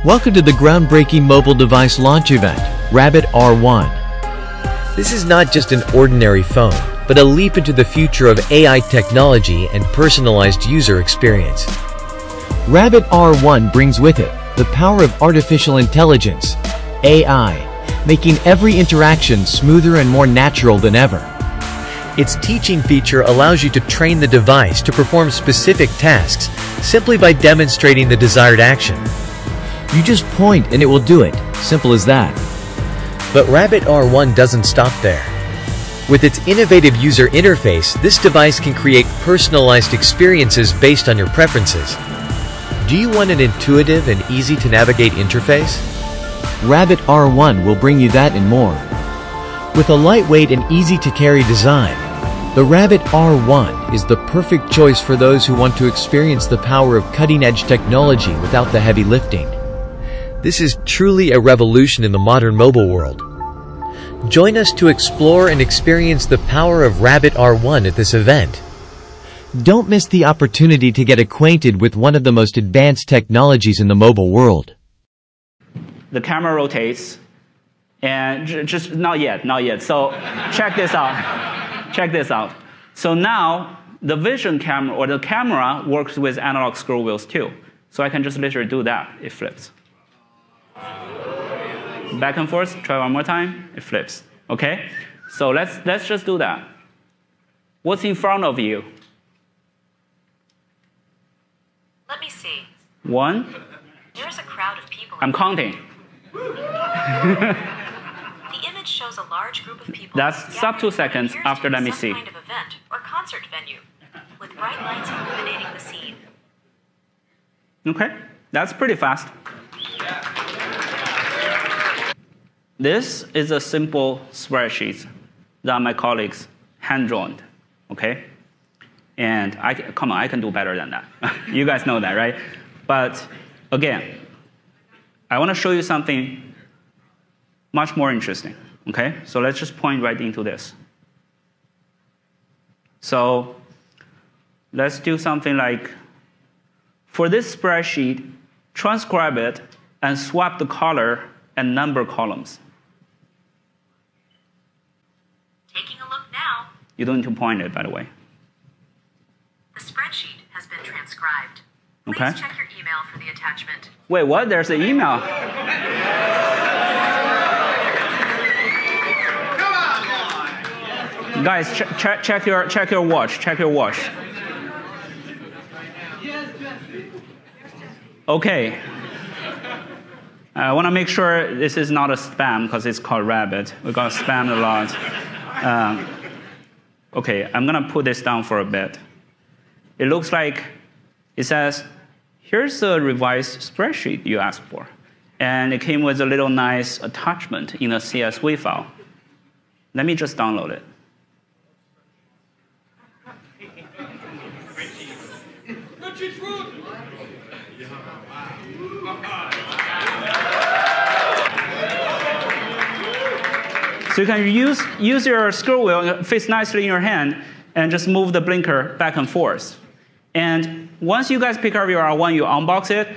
Welcome to the groundbreaking mobile device launch event, Rabbit R1. This is not just an ordinary phone, but a leap into the future of AI technology and personalized user experience. Rabbit R1 brings with it the power of artificial intelligence, AI, making every interaction smoother and more natural than ever. Its teaching feature allows you to train the device to perform specific tasks simply by demonstrating the desired action. You just point and it will do it, simple as that. But Rabbit R1 doesn't stop there. With its innovative user interface, this device can create personalized experiences based on your preferences. Do you want an intuitive and easy-to-navigate interface? Rabbit R1 will bring you that and more. With a lightweight and easy-to-carry design, the Rabbit R1 is the perfect choice for those who want to experience the power of cutting-edge technology without the heavy lifting. This is truly a revolution in the modern mobile world. Join us to explore and experience the power of Rabbit R1 at this event. Don't miss the opportunity to get acquainted with one of the most advanced technologies in the mobile world. The camera rotates, and just not yet. So check this out. Check this out. So now the vision camera or the camera works with analog scroll wheels too. So I can just literally do that. It flips. Back and forth. Try one more time. It flips. Okay. So let's just do that. What's in front of you? Let me see. One. There's a crowd of people. I'm counting. The image shows a large group of people. That's sub 2 seconds after let me see. Some kind of event or concert venue with bright lights illuminating the scene. Okay, that's pretty fast. This is a simple spreadsheet that my colleagues hand-drawn, okay? And come on, I can do better than that. You guys know that, right? But again, I want to show you something much more interesting, okay? So let's just point right into this. So let's do something like, for this spreadsheet, transcribe it and swap the color and number columns. Taking a look now. You don't need to point it, by the way. The spreadsheet has been transcribed. Please Okay. check your email for the attachment. Wait, what? There's an email. Guys, check your watch. Check your watch. Okay. I want to make sure this is not a spam because it's called Rabbit. We got spammed a lot. Okay, I'm going to put this down for a bit. It looks like it says, here's a revised spreadsheet you asked for. And it came with a little nice attachment in a CSV file. Let me just download it. So you can use your scroll wheel, it fits nicely in your hand, and just move the blinker back and forth. And once you guys pick up your R1, you unbox it,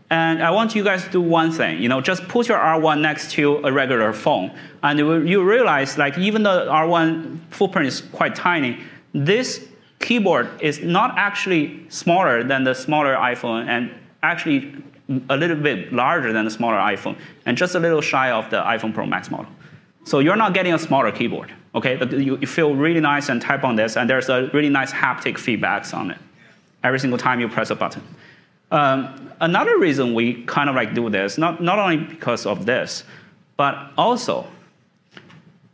and I want you guys to do one thing. Just put your R1 next to a regular phone, and you realize, like, even though the R1 footprint is quite tiny, this keyboard is not actually smaller than the smaller iPhone, and actually a little bit larger than the smaller iPhone, and just a little shy of the iPhone Pro Max model. So you're not getting a smaller keyboard, okay? You feel really nice and type on this, and there's a really nice haptic feedbacks on it every single time you press a button. Another reason we kind of like do this, not only because of this, but also,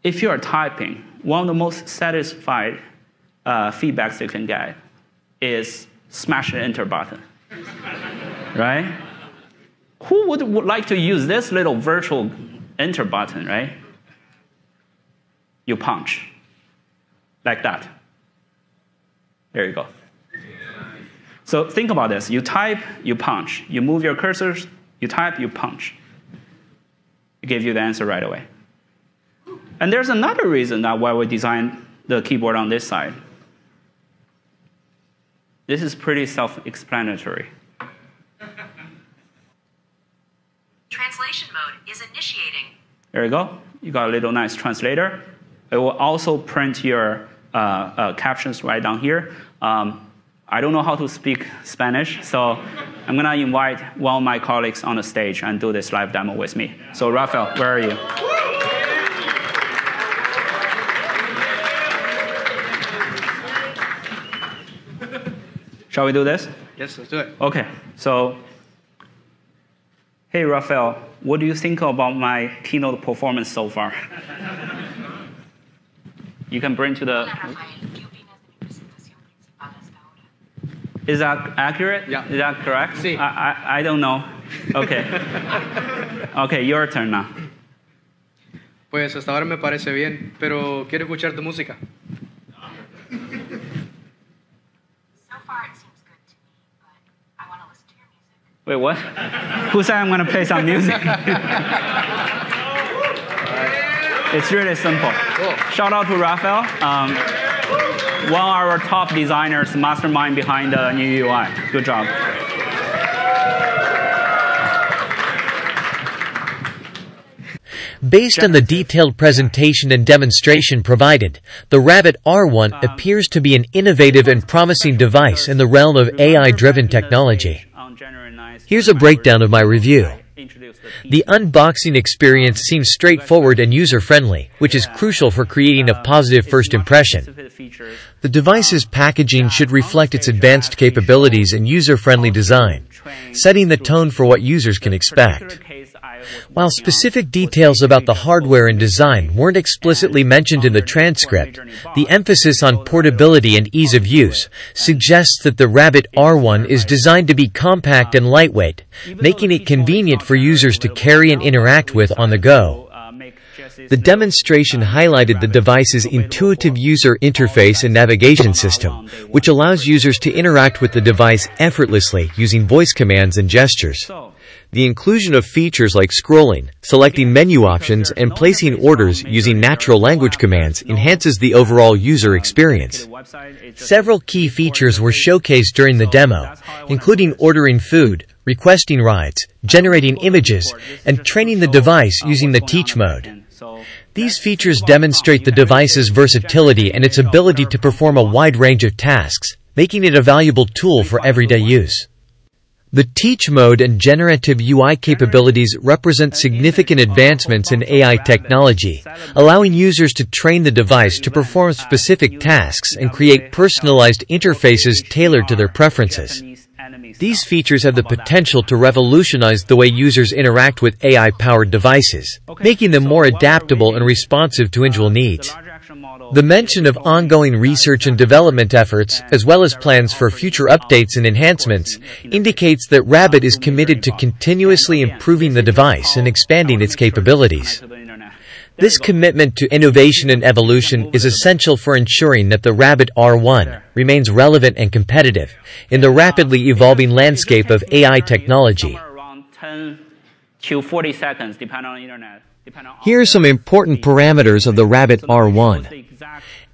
if you are typing, one of the most satisfied feedbacks you can get is smash the enter button, right? Who would like to use this little virtual enter button, right? You punch, like that. There you go. So think about this. You type, you punch. You move your cursors, you type, you punch. It gives you the answer right away. And there's another reason that why we designed the keyboard on this side. This is pretty self-explanatory. Translation mode is initiating. There you go. You got a little nice translator. It will also print your captions right down here. I don't know how to speak Spanish, so I'm going to invite one of my colleagues on the stage and do this live demo with me. So, Rafael, where are you? Shall we do this? Yes, let's do it. Okay. So, hey, Rafael, what do you think about my keynote performance so far? You can bring to the... Is that accurate? Yeah. Is that correct? Sí. I don't know. Okay. Okay, your turn now. Pues hasta ahora me parece bien, pero quiero escuchar tu música. So far it seems good to me, but I want to listen to your music. Wait, what? Who said I'm going to play some music? It's really simple. Cool. Shout out to Rafael, one of our top designers, mastermind behind the new UI. Good job. Based on the detailed presentation and demonstration provided, the Rabbit R1 appears to be an innovative and promising device in the realm of AI-driven technology. Here's a breakdown of my review. The unboxing experience seems straightforward and user-friendly, which is crucial for creating a positive first impression. The device's packaging should reflect its advanced capabilities and user-friendly design, setting the tone for what users can expect. While specific details about the hardware and design weren't explicitly mentioned in the transcript, the emphasis on portability and ease of use suggests that the Rabbit R1 is designed to be compact and lightweight, making it convenient for users to carry and interact with on the go. The demonstration highlighted the device's intuitive user interface and navigation system, which allows users to interact with the device effortlessly using voice commands and gestures. The inclusion of features like scrolling, selecting menu options, and placing orders using natural language commands enhances the overall user experience. Several key features were showcased during the demo, including ordering food, requesting rides, generating images, and training the device using the Teach mode. These features demonstrate the device's versatility and its ability to perform a wide range of tasks, making it a valuable tool for everyday use. The Teach mode and generative UI capabilities represent significant advancements in AI technology, allowing users to train the device to perform specific tasks and create personalized interfaces tailored to their preferences. These features have the potential to revolutionize the way users interact with AI-powered devices, making them more adaptable and responsive to individual needs. The mention of ongoing research and development efforts, as well as plans for future updates and enhancements, indicates that Rabbit is committed to continuously improving the device and expanding its capabilities. This commitment to innovation and evolution is essential for ensuring that the Rabbit R1 remains relevant and competitive in the rapidly evolving landscape of AI technology. Here are some important parameters of the Rabbit R1.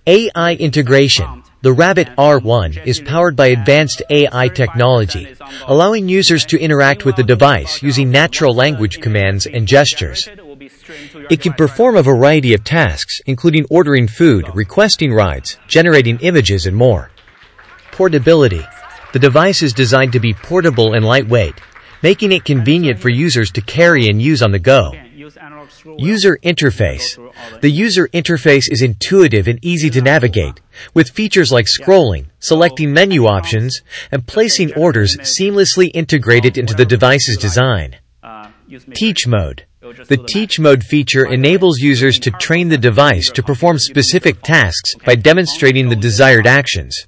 AI integration. The Rabbit R1 is powered by advanced AI technology, allowing users to interact with the device using natural language commands and gestures. It can perform a variety of tasks, including ordering food, requesting rides, generating images, and more. Portability. The device is designed to be portable and lightweight, making it convenient for users to carry and use on the go. User interface. The user interface is intuitive and easy to navigate, with features like scrolling, selecting menu options, and placing orders seamlessly integrated into the device's design. Teach mode. The Teach mode feature enables users to train the device to perform specific tasks by demonstrating the desired actions.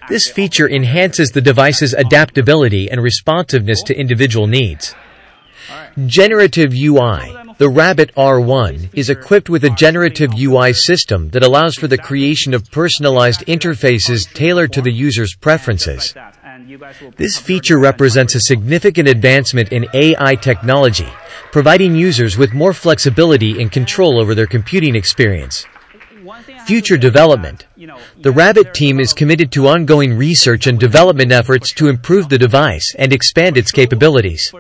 This feature enhances the device's adaptability and responsiveness to individual needs. Generative UI. The Rabbit R1 is equipped with a generative UI system that allows for the creation of personalized interfaces tailored to the user's preferences. This feature represents a significant advancement in AI technology, providing users with more flexibility and control over their computing experience. Future development. The Rabbit team is committed to ongoing research and development efforts to improve the device and expand its capabilities.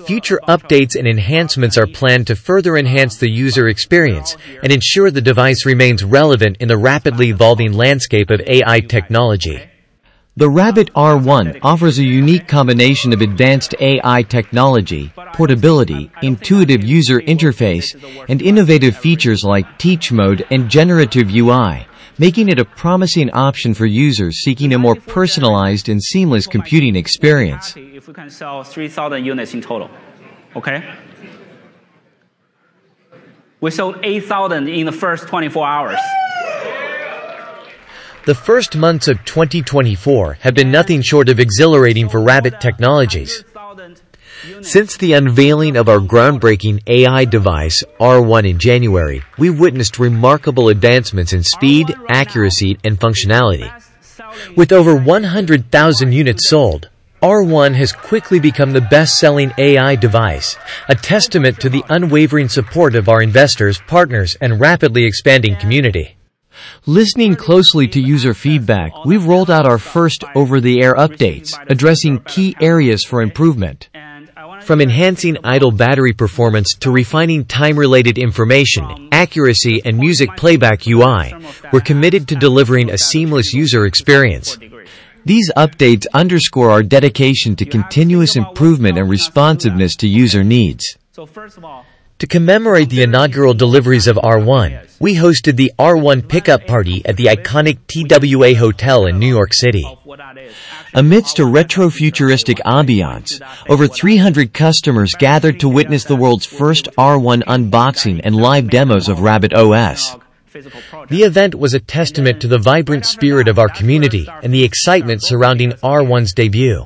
Future updates and enhancements are planned to further enhance the user experience and ensure the device remains relevant in the rapidly evolving landscape of AI technology. The Rabbit R1 offers a unique combination of advanced AI technology, portability, intuitive user interface, and innovative features like Teach Mode and Generative UI, making it a promising option for users seeking a more personalized and seamless computing experience. If we can sell 3,000 units in total, okay? We sold 8,000 in the first 24 hours. The first months of 2024 have been nothing short of exhilarating for Rabbit Technologies. Since the unveiling of our groundbreaking AI device, R1 in January, we've witnessed remarkable advancements in speed, accuracy, and functionality. With over 100,000 units sold, R1 has quickly become the best-selling AI device, a testament to the unwavering support of our investors, partners, and rapidly expanding community. Listening closely to user feedback, we've rolled out our first over-the-air updates, addressing key areas for improvement. From enhancing idle battery performance to refining time-related information, accuracy, and music playback UI, we're committed to delivering a seamless user experience. These updates underscore our dedication to continuous improvement and responsiveness to user needs. To commemorate the inaugural deliveries of R1, we hosted the R1 pickup party at the iconic TWA Hotel in New York City. Amidst a retro-futuristic ambiance, over 300 customers gathered to witness the world's first R1 unboxing and live demos of Rabbit OS. The event was a testament to the vibrant spirit of our community and the excitement surrounding R1's debut.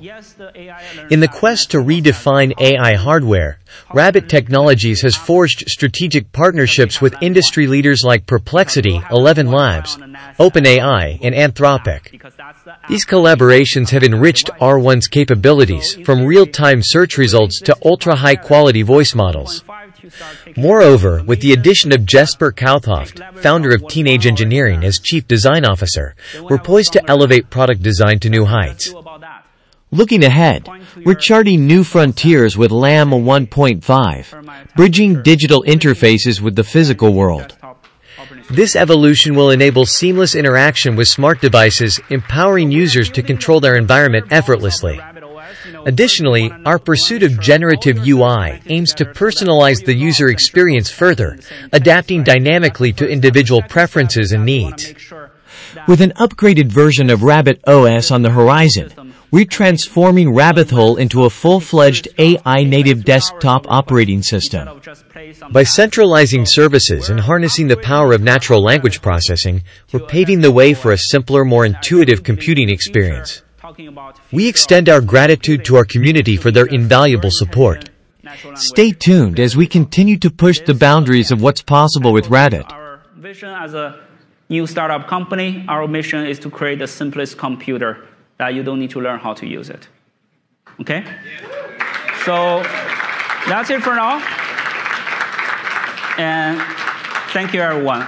In the quest to redefine AI hardware, Rabbit Technologies has forged strategic partnerships with industry leaders like Perplexity, 11 Labs, OpenAI, and Anthropic. These collaborations have enriched R1's capabilities, from real-time search results to ultra-high-quality voice models. Moreover, with the addition of Jesper Kauthoft, founder of Teenage Engineering, as Chief Design Officer, we're poised to elevate product design to new heights. Looking ahead, we're charting new frontiers with LAM 1.5, bridging digital interfaces with the physical world. This evolution will enable seamless interaction with smart devices, empowering users to control their environment effortlessly. Additionally, our pursuit of generative UI aims to personalize the user experience further, adapting dynamically to individual preferences and needs. With an upgraded version of Rabbit OS on the horizon, we're transforming Rabbit Hole into a full-fledged AI-native desktop operating system. By centralizing services and harnessing the power of natural language processing, we're paving the way for a simpler, more intuitive computing experience. We extend our gratitude to our community for their invaluable support. Stay tuned as we continue to push the boundaries of what's possible with Rabbit. Our vision as a new startup company, our mission is to create the simplest computer that you don't need to learn how to use it. Okay? So that's it for now. And thank you, everyone.